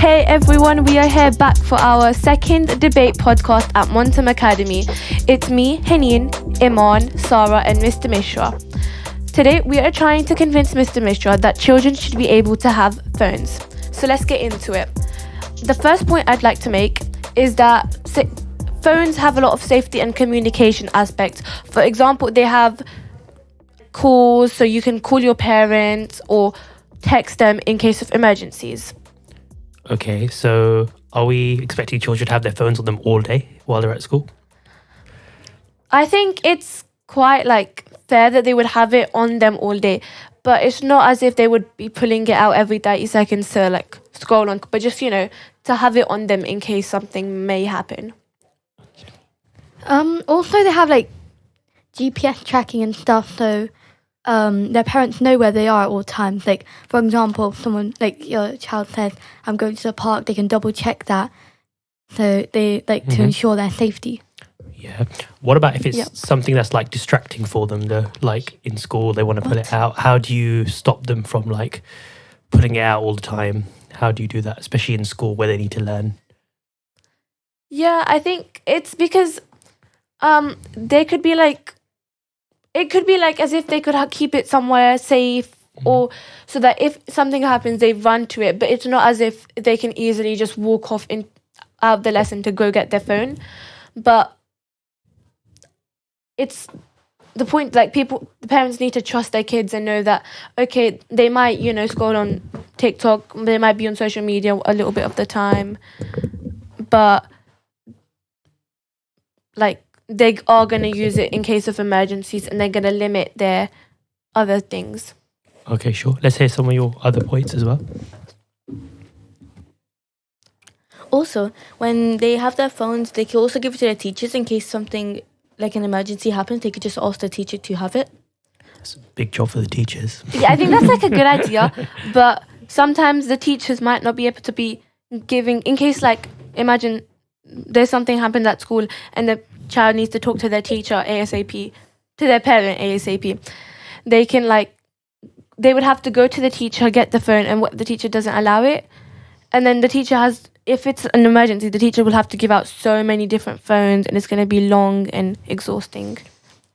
Hey everyone, we are here back for our second debate podcast at Montam Academy. It's me, Heneen, Iman, Sarah and Mr. Mishra. Today we are trying to convince Mr. Mishra that children should be able to have phones. So let's get into it. The first point I'd like to make is that phones have a lot of safety and communication aspects. For example, they have calls, so you can call your parents or text them in case of emergencies. Okay, so are we expecting children to have their phones on them all day while they're at school? I think it's quite fair that they would have it on them all day, but it's not as if they would be pulling it out every 30 seconds to scroll on, but just, to have it on them in case something may happen. Also they have GPS tracking and stuff, so their parents know where they are at all times. For example, if someone, your child says, I'm going to the park, they can double check that. So they to ensure their safety. Yeah. What about if it's something that's distracting for them though? In school, they want to pull it out. How do you stop them from putting it out all the time? How do you do that, especially in school where they need to learn? Yeah, I think it's because they could be it could be as if they could keep it somewhere safe, or so that if something happens, they run to it. But it's not as if they can easily just walk off out of the lesson to go get their phone. But it's the point, the parents need to trust their kids and know that, okay, they might, scroll on TikTok, they might be on social media a little bit of the time, but they are going to use it in case of emergencies, and they're going to limit their other things. Okay, sure. Let's hear some of your other points as well. Also, when they have their phones, they can also give it to their teachers in case something an emergency happens. They could just ask the teacher to have it. That's a big job for the teachers. Yeah, I think that's a good idea, but sometimes the teachers might not be able to be giving, in case imagine there's something happened at school and the child needs to talk to their teacher ASAP, to their parent ASAP. They can they would have to go to the teacher, get the phone, and what the teacher doesn't allow it. And then the teacher if it's an emergency, the teacher will have to give out so many different phones, and it's going to be long and exhausting.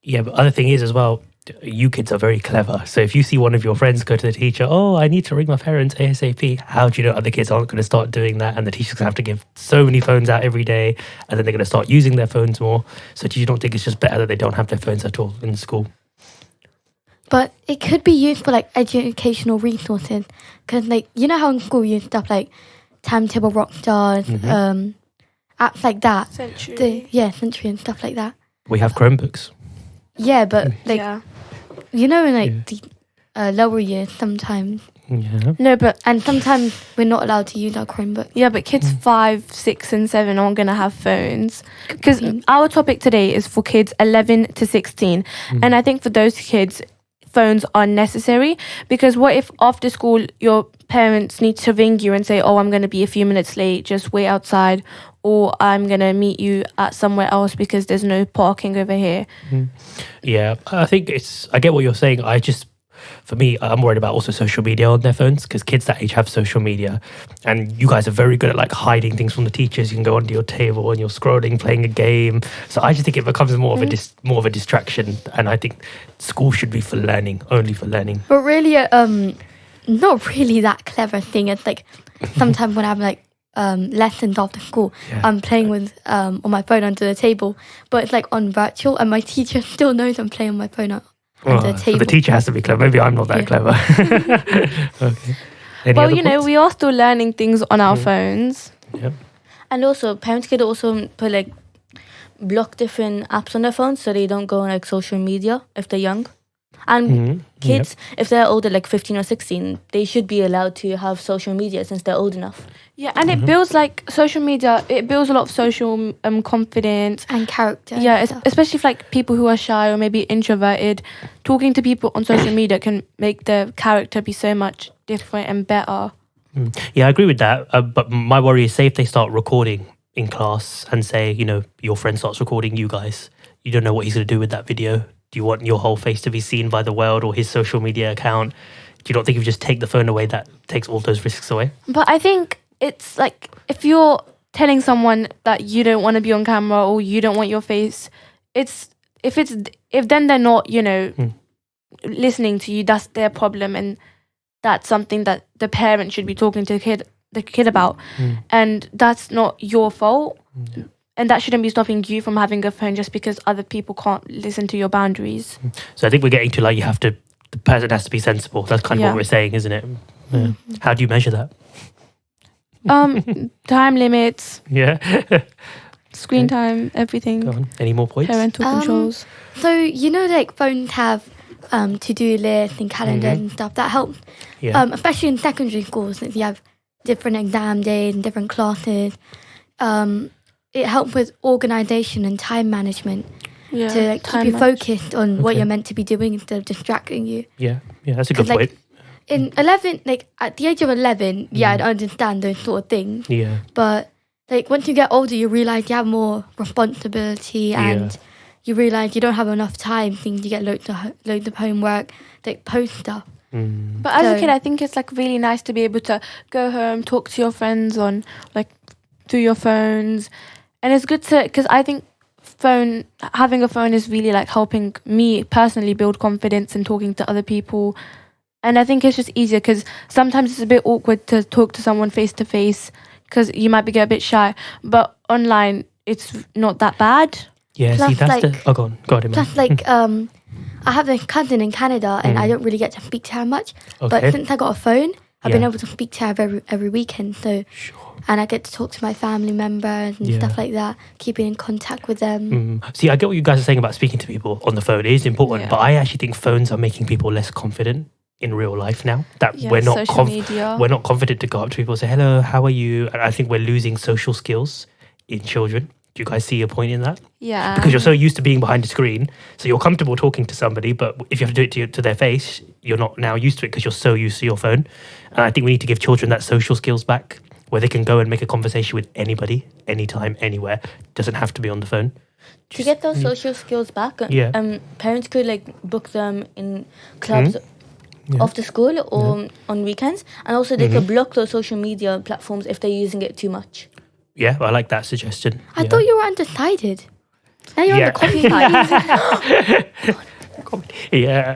Yeah, but other thing is as well, you kids are very clever. So if you see one of your friends go to the teacher, oh, I need to ring my parents ASAP, how do you know other kids aren't going to start doing that? And the teacher's going to have to give so many phones out every day, and then they're going to start using their phones more. So do you don't think it's just better that they don't have their phones at all in school? But it could be used for educational resources, because how in school you use stuff Timetable Rockstars, apps like that. Century. Century and stuff like that. We have Chromebooks. Yeah, but yeah. In the lower years sometimes. Yeah. No, but and sometimes we're not allowed to use our Chromebook. Yeah, but kids 5, 6 and 7 aren't going to have phones, because our topic today is for kids 11 to 16. And I think for those kids, phones are necessary, because what if after school your parents need to ring you and say, oh, I'm going to be a few minutes late, just wait outside, or I'm going to meet you at somewhere else because there's no parking over here. Yeah, I think I get what you're saying. For me, I'm worried about also social media on their phones, because kids that age have social media, and you guys are very good at hiding things from the teachers. You can go onto your table and you're scrolling, playing a game. So I just think it becomes more of a distraction, and I think school should be for learning, only for learning. But really, not really that clever thing. It's sometimes when I'm lessons after school, I'm playing with on my phone under the table, but it's on virtual, and my teacher still knows I'm playing on my phone under the table. So the teacher has to be clever. Maybe I'm not that clever. Okay. Well, we are still learning things on our phones. Yep. And also, parents could also put block different apps on their phones so they don't go on social media if they're young. And kids, if they're older, 15 or 16, they should be allowed to have social media since they're old enough. Yeah, and it builds social media. It builds a lot of social confidence and character. Yeah, especially if people who are shy or maybe introverted, talking to people on social media can make their character be so much different and better. Yeah, I agree with that. But my worry is, say if they start recording in class and say, your friend starts recording you guys, you don't know what he's going to do with that video. Do you want your whole face to be seen by the world or his social media account? Do you not think if you just take the phone away, that takes all those risks away? But I think it's like if you're telling someone that you don't want to be on camera or you don't want your face, if then they're not, listening to you, that's their problem, and that's something that the parent should be talking to the kid about, and that's not your fault. And that shouldn't be stopping you from having a phone just because other people can't listen to your boundaries. So I think we're getting to like the person has to be sensible. That's kind of what we're saying, isn't it? Yeah. How do you measure that? Time limits, Yeah. screen time, everything. Go on. Any more points? Parental controls. So like phones have to-do list and calendar and stuff that help. Yeah. Especially in secondary schools, since you have different exam days and different classes. It helps with organisation and time management to like, keep you focused on what you're meant to be doing instead of distracting you. Yeah, that's a good point. In 11, like at the age of 11, I'd understand those sort of things. Yeah. But like once you get older, you realise you have more responsibility and you realise you don't have enough time. Things you get loads of homework, like post stuff. But as a kid, I think it's like really nice to be able to go home, talk to your friends on like through your phones, and it's good because I think having a phone is really like helping me personally build confidence and talking to other people. And I think it's just easier because sometimes it's a bit awkward to talk to someone face to face because you might get a bit shy. But online, it's not that bad. Yeah, Plus, see, that's like, go on, Imran. Plus, like, I have a cousin in Canada and I don't really get to speak to her much. Okay. But since I got a phone, I've been able to speak to her every weekend. So, and I get to talk to my family members and stuff like that, keeping in contact with them. See, I get what you guys are saying about speaking to people on the phone. It is important, but I actually think phones are making people less confident in real life now. That we're not confident to go up to people and say, hello, how are you? And I think we're losing social skills in children. Do you guys see a point in that? Yeah. Because you're so used to being behind a screen, so you're comfortable talking to somebody, but if you have to do it to their face, you're not now used to it because you're so used to your phone. And I think we need to give children that social skills back where they can go and make a conversation with anybody, anytime, anywhere. Doesn't have to be on the phone. To get those social skills back, parents could like book them in clubs after school or on weekends, and also they could block those social media platforms if they're using it too much. Yeah, I like that suggestion. I thought you were undecided. Now you're on the coffee side. Yeah.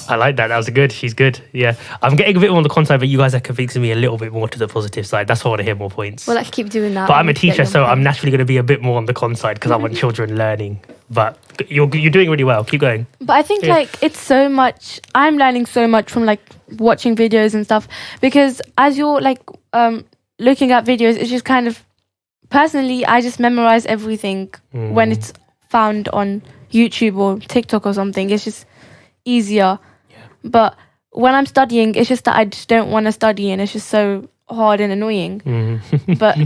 I like that. That was good. She's good. Yeah. I'm getting a bit more on the con side, but you guys are convincing me a little bit more to the positive side. That's why I want to hear more points. Well, let's keep doing that. But I'm a teacher, so I'm naturally going to be a bit more on the con side because I want children learning. But you're doing really well. Keep going. But I think like it's so much. I'm learning so much from like watching videos and stuff because as you're like looking at videos, it's just kind of personally I just memorize everything when it's found on YouTube or TikTok or something. It's just easier. But when I'm studying, it's just that I just don't want to study and it's just so hard and annoying. But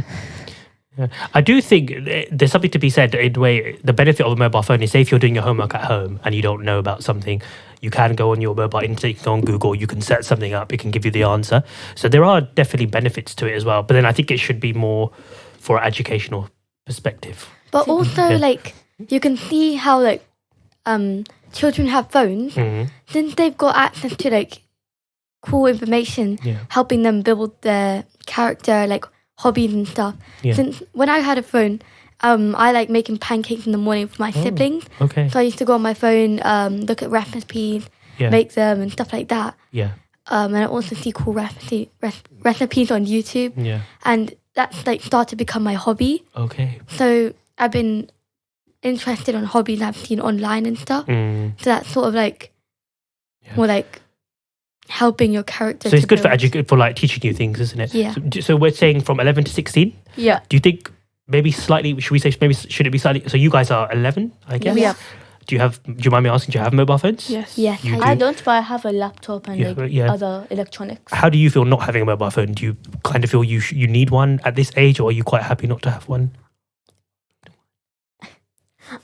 I do think there's something to be said in a way. The benefit of a mobile phone is, say if you're doing your homework at home and you don't know about something, you can go on your mobile internet, you can go on Google, you can set something up, it can give you the answer. So there are definitely benefits to it as well. But then I think it should be more for an educational perspective. But also like you can see how like children have phones, then they've got access to like cool information, helping them build their character, like hobbies and stuff. Since when I had a phone, I like making pancakes in the morning for my siblings. Okay. So I used to go on my phone, look at recipes, make them and stuff like that. Yeah. And I also see cool recipes on YouTube. Yeah. And that's like started to become my hobby. Okay. So I've been interested on hobbies I've seen online and stuff. So that's sort of like more like helping your character. So it's good for like teaching you things, isn't it? Yeah. So we're saying from 11 to 16? Yeah. Do you think maybe slightly, should it be slightly, so you guys are 11, I guess? Yeah. Do you mind me asking, do you have mobile phones? Yes. Yes. I don't, but I have a laptop and other electronics. How do you feel not having a mobile phone? Do you kind of feel you need one at this age, or are you quite happy not to have one?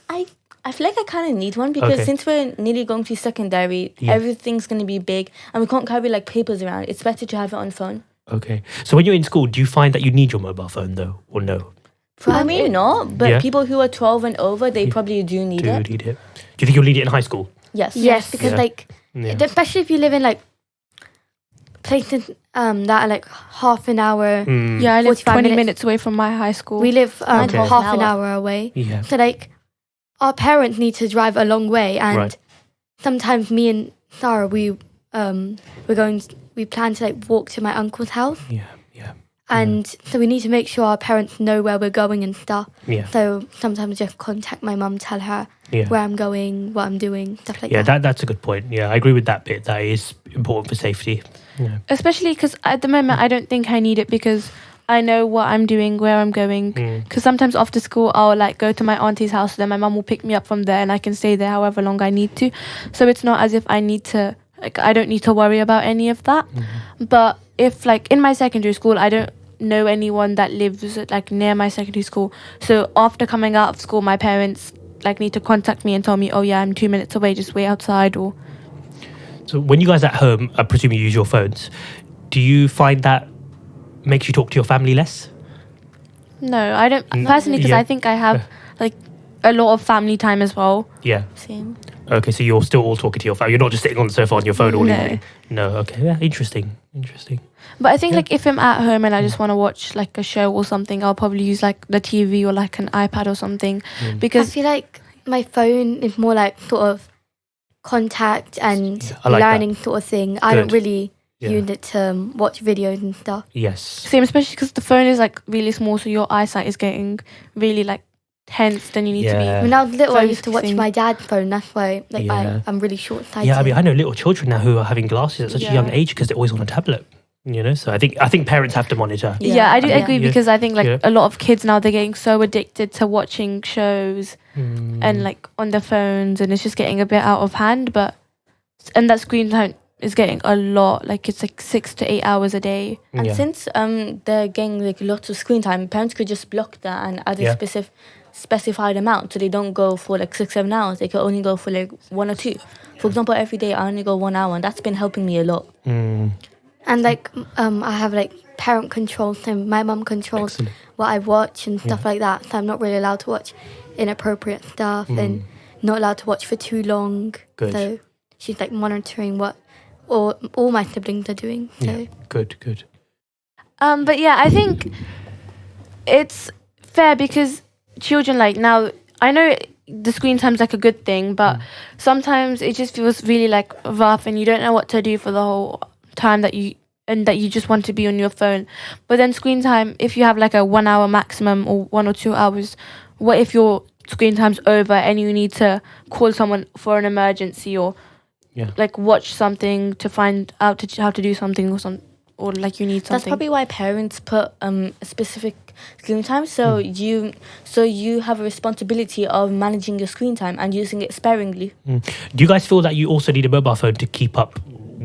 I feel like I kind of need one because since we're nearly going to secondary, everything's going to be big and we can't carry like papers around. It's better to have it on phone. Okay. So when you're in school, do you find that you need your mobile phone though, or no? Probably not, but people who are 12 and over, they probably do need it. Do you think you'll need it in high school? Yes. Yes, because like, especially if you live in like places that are like half an hour. Yeah, I live 45 20 minutes. minutes away from my high school. We live Okay. half an hour away. Yeah. So like our parents need to drive a long way, and Right. sometimes me and Sarah we plan to like walk to my uncle's house, Yeah. Yeah. and so we need to make sure our parents know where we're going and stuff. Yeah. So sometimes just contact my mum, tell her Yeah. where I'm going, what I'm doing, stuff like Yeah, that. that's a good point. Yeah, I agree with that bit. That is important for safety. Yeah. Especially because at the moment I don't think I need it because I know what I'm doing, where I'm going. Because sometimes after school I'll like go to my auntie's house, then my mum will pick me up from there and I can stay there however long I need to. So it's not as if I need to, like, I don't need to worry about any of that. But if like in my secondary school, I don't know anyone that lives like near my secondary school. So after coming out of school, my parents like need to contact me and tell me, oh yeah, I'm 2 minutes away, just wait outside. Or So when you guys at home, I presume you use your phones. Do you find that makes you talk to your family less? no, I don't personally, because Yeah. I think I have like a lot of family time as well. Yeah. Same. Okay, so you're still all talking to your family. You're not just sitting on the sofa on your phone all No. evening. No. Okay. Yeah. Interesting. But I think Yeah. like if I'm at home and I just want to watch like a show or something, I'll probably use like the TV or like an iPad or something I because feel like my phone is more like sort of contact and Yeah, I like that. learning sort of thing. I don't Good. really Yeah. use it to watch videos and stuff. Yes. same, especially because the phone is like really small, so your eyesight is getting really like tense. Then you need to Yeah. When I was little, I used to watch Focusing. my dad's phone. That's why like Yeah. I'm really short-sighted. Yeah. I mean, I know little children now who are having glasses at such a young Yeah. age because they're always on a tablet. You know. So I think parents have to monitor. be. Yeah, Yeah. I do Yeah. agree Yeah. because I think like Yeah. a lot of kids now they're getting so addicted to watching shows and like on their phones, and it's just getting a bit out of hand. And that screen time is getting a lot. Like it's like 6 to 8 hours a day. And Yeah. since they're getting like lots of screen time, parents could just block that and add a Yeah. specified amount, so they don't go for like 6-7 hours. They can only go for like 1 or 2. For example, every day I only go 1 hour, and that's been helping me a lot. And like I have like parent control, so my mum controls Excellent. what I watch and stuff like that. So I'm not really allowed to watch inappropriate stuff and not allowed to watch for too long. Good. So she's like monitoring what all my siblings are doing. So Yeah. Good. But yeah, I think it's fair because children like now, I know the screen time's like a good thing, but sometimes it just feels really like rough and you don't know what to do for the whole time that you just want to be on your phone. But then screen time, if you have like a 1 hour maximum or 1 or 2 hours, what if your screen time's over and you need to call someone for an emergency or Yeah. like watch something to find out how to do something or like you need That's something. probably why parents put a specific screen time, so you have a responsibility of managing your screen time and using it sparingly. Do you guys feel that you also need a mobile phone to keep up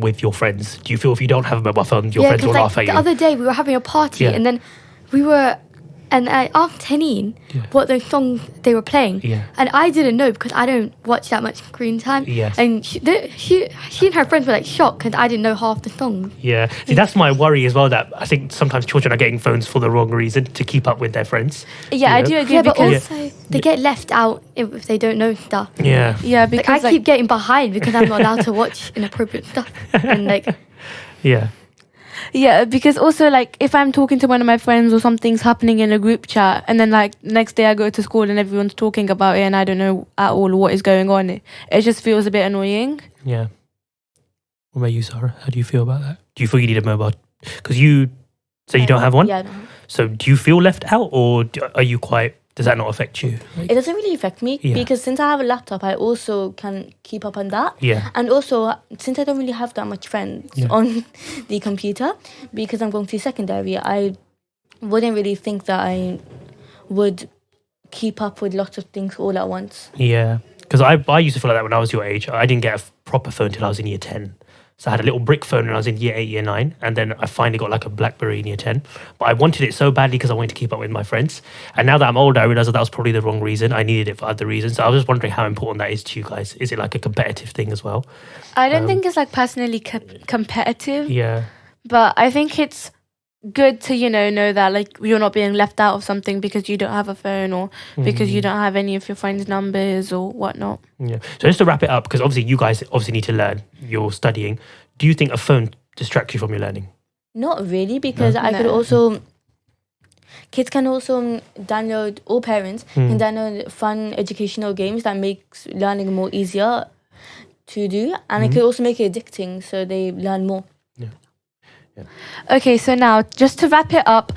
with your friends? Do you feel if you don't have a mobile phone, your friends will like laugh at the you? other day we were having a party Yeah. and then I asked Heneen what those songs they were playing, Yeah. and I didn't know because I don't watch that much screen time. Yes. And she and her friends were like shocked because I didn't know half the songs. Yeah. See, that's my worry as well, that I think sometimes children are getting phones for the wrong reason, to keep up with their friends. Yeah, I You know? do agree Yeah, but because also they get left out if they don't know stuff. Yeah. yeah, Like because I keep getting behind because I'm not allowed to watch inappropriate stuff. And like Yeah. yeah, because also like if I'm talking to one of my friends or something's happening in a group chat and then like next day I go to school and everyone's talking about it and I don't know at all what is going on, it just feels a bit annoying. Yeah. What about you, Sarah? How do you feel about that? Do you feel you need a mobile? Because you say you don't have one. Yeah, no. So do you feel left out, or are you quite? Does that not affect you? Like, It doesn't really affect me Yeah. because since I have a laptop, I also can keep up on that. yeah. And also, since I don't really have that much friends Yeah. on the computer, because I'm going to secondary, I wouldn't really think that I would keep up with lots of things all at once. Yeah. Because I used to feel like that when I was your age. I didn't get a proper phone till I was in year 10. So I had a little brick phone when I was in year 8, year 9. And then I finally got like a BlackBerry in year 10. But I wanted it so badly because I wanted to keep up with my friends. And now that I'm older, I realize that was probably the wrong reason. I needed it for other reasons. So I was just wondering how important that is to you guys. Is it like a competitive thing as well? I don't think it's like personally competitive, Yeah. but I think it's good to know that like you're not being left out of something because you don't have a phone or because you don't have any of your friends' numbers or whatnot. Yeah. So just to wrap it up, because obviously you guys need to learn. You're studying. Do you think a phone distract you from your learning? Not really, because I could No. also. Kids can also download, or parents can download fun educational games that makes learning more easier to do, and it could also make it addicting, so they learn more. Okay, so now just to wrap it up,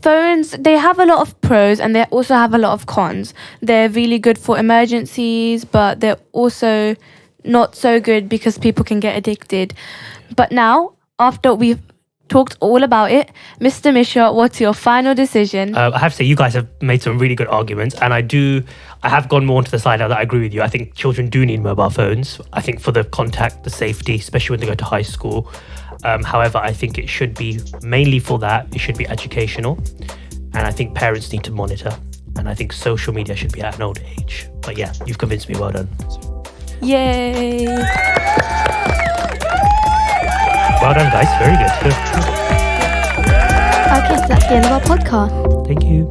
phones, they have a lot of pros and they also have a lot of cons. They're really good for emergencies, but they're also not so good because people can get addicted. But now, after we've talked all about it, Mr. Mishra, what's your final decision? I have to say, you guys have made some really good arguments, and I have gone more to the side now that I agree with you. I think children do need mobile phones. I think for the contact, the safety, especially when they go to high school. However, I think it should be mainly for that. It should be educational, and I think parents need to monitor. And I think social media should be at an older age. But yeah, you've convinced me. Well done. Yay! Well done, guys. Very good. Okay, so that's the end of our podcast. Thank you.